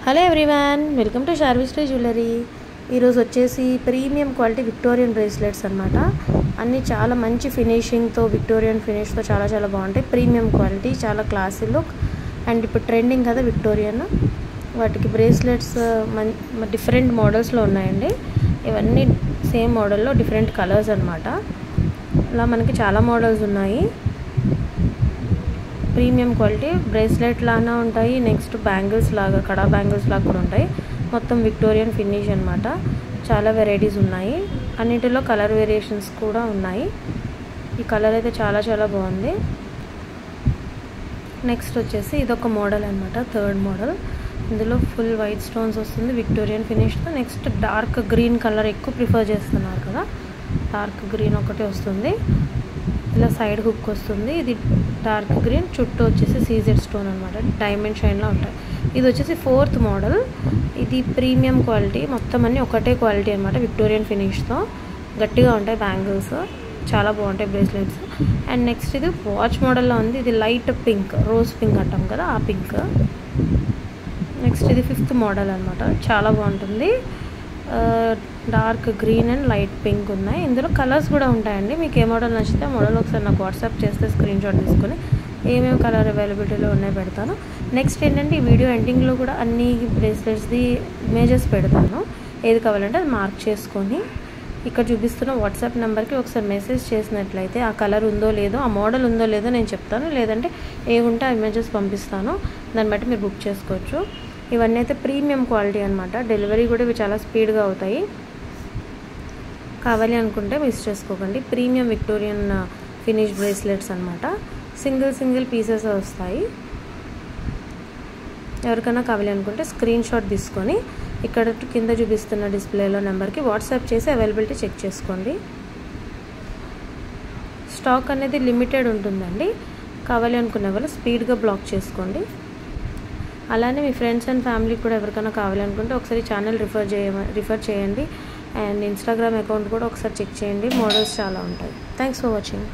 Hello everyone, welcome to Sharvishri jewellery. ఈరోజు వచ్చేసి premium quality Victorian bracelets అనమాట. అన్నీ చాలా మంచి ఫినిషింగ్తో, విక్టోరియన్ ఫినిష్తో చాలా బాగుంటాయి. ప్రీమియం క్వాలిటీ, చాలా క్లాసీ లుక్. అండ్ ఇప్పుడు ట్రెండింగ్ కదా విక్టోరియన్, వాటికి బ్రేస్లెట్స్ డిఫరెంట్ మోడల్స్లో ఉన్నాయండి. ఇవన్నీ సేమ్ మోడల్లో డిఫరెంట్ కలర్స్ అనమాట. ఇలా మనకి చాలా మోడల్స్ ఉన్నాయి. ప్రీమియం క్వాలిటీ బ్రేస్లెట్ లాగా ఉంటాయి. నెక్స్ట్ బ్యాంగిల్స్ లాగా, కడా బ్యాంగిల్స్ లాగా కూడా ఉంటాయి. మొత్తం విక్టోరియన్ ఫినిష్ అనమాట. చాలా వెరైటీస్ ఉన్నాయి. అన్నిటిలో కలర్ వేరియేషన్స్ కూడా ఉన్నాయి. ఈ కలర్ అయితే చాలా బాగుంది. నెక్స్ట్ వచ్చేసి ఇదొక మోడల్ అనమాట, థర్డ్ మోడల్. ఇందులో ఫుల్ వైట్ స్టోన్స్ వస్తుంది విక్టోరియన్ ఫినిష్తో. నెక్స్ట్ డార్క్ గ్రీన్ కలర్ ఎక్కువ ప్రిఫర్ చేస్తున్నారు కదా, డార్క్ గ్రీన్ ఒకటి వస్తుంది. ఇలా సైడ్ హుక్ వస్తుంది. ఇది డార్క్ గ్రీన్, చుట్టూ వచ్చేసి సీజెడ్ స్టోన్ అనమాట, డైమండ్ షైన్లో ఉంటాయి. ఇది వచ్చేసి ఫోర్త్ మోడల్. ఇది ప్రీమియం క్వాలిటీ, మొత్తం అన్నీ ఒకటే క్వాలిటీ అనమాట. విక్టోరియన్ ఫినిష్తో గట్టిగా ఉంటాయి బ్యాంగిల్స్, చాలా బాగుంటాయి బ్రేస్లెట్స్. అండ్ నెక్స్ట్ ఇది వాచ్ మోడల్లో ఉంది. ఇది లైట్ పింక్, రోజ్ పింక్ అంటాం కదా, ఆ పింక్. నెక్స్ట్ ఇది ఫిఫ్త్ మోడల్ అనమాట, చాలా బాగుంటుంది. Dark green and light pink ఉన్నాయి. ఇందులో కలర్స్ కూడా ఉంటాయండి. మీకు ఏ మోడల్ నచ్చితే ఆ మోడల్ ఒకసారి నాకు వాట్సాప్ చేస్తే స్క్రీన్ షాట్ తీసుకొని ఏమేమి కలర్ అవైలబిలిటీలో ఉన్నాయి పెడతాను. నెక్స్ట్ ఏంటంటే ఈ వీడియో ఎండింగ్లో కూడా అన్ని బ్రేస్లెట్స్ది ఇమేజెస్ పెడతాను. ఏది కావాలంటే అది మార్క్ చేసుకొని ఇక్కడ చూపిస్తున్న వాట్సాప్ నెంబర్కి ఒకసారి మెసేజ్ చేసినట్లయితే ఆ కలర్ ఉందో లేదో, ఆ మోడల్ ఉందో లేదో నేను చెప్తాను. లేదంటే ఏ ఉంటే ఆ ఇమేజెస్ పంపిస్తాను, దాన్ని బట్టి మీరు బుక్ చేసుకోవచ్చు. ఇవన్నీ అయితే ప్రీమియం క్వాలిటీ అనమాట. డెలివరీ కూడా ఇవి చాలా స్పీడ్గా అవుతాయి. కావాలి అనుకుంటే మిస్ చేసుకోకండి. ప్రీమియం విక్టోరియన్ ఫినిష్ బ్రేస్లెట్స్ అనమాట. సింగిల్ పీసెస్ వస్తాయి. ఎవరికైనా కావాలి అనుకుంటే స్క్రీన్ షాట్ తీసుకొని ఇక్కడ కింద చూపిస్తున్న డిస్ప్లేలో నెంబర్కి వాట్సాప్ చేసి అవైలబిలిటీ చెక్ చేసుకోండి. స్టాక్ అనేది లిమిటెడ్ ఉంటుందండి. కావాలి అనుకునే వాళ్ళు స్పీడ్గా బ్లాక్ చేసుకోండి. అలానే మీ ఫ్రెండ్స్ అండ్ ఫ్యామిలీకి కూడా ఎవరికైనా కావాలనుకుంటే ఒకసారి ఛానల్ రిఫర్ చేయండి. అండ్ ఇన్స్టాగ్రామ్ అకౌంట్ కూడా ఒకసారి చెక్ చేయండి. మోడల్స్ చాలా ఉంటాయి. Thanks for watching.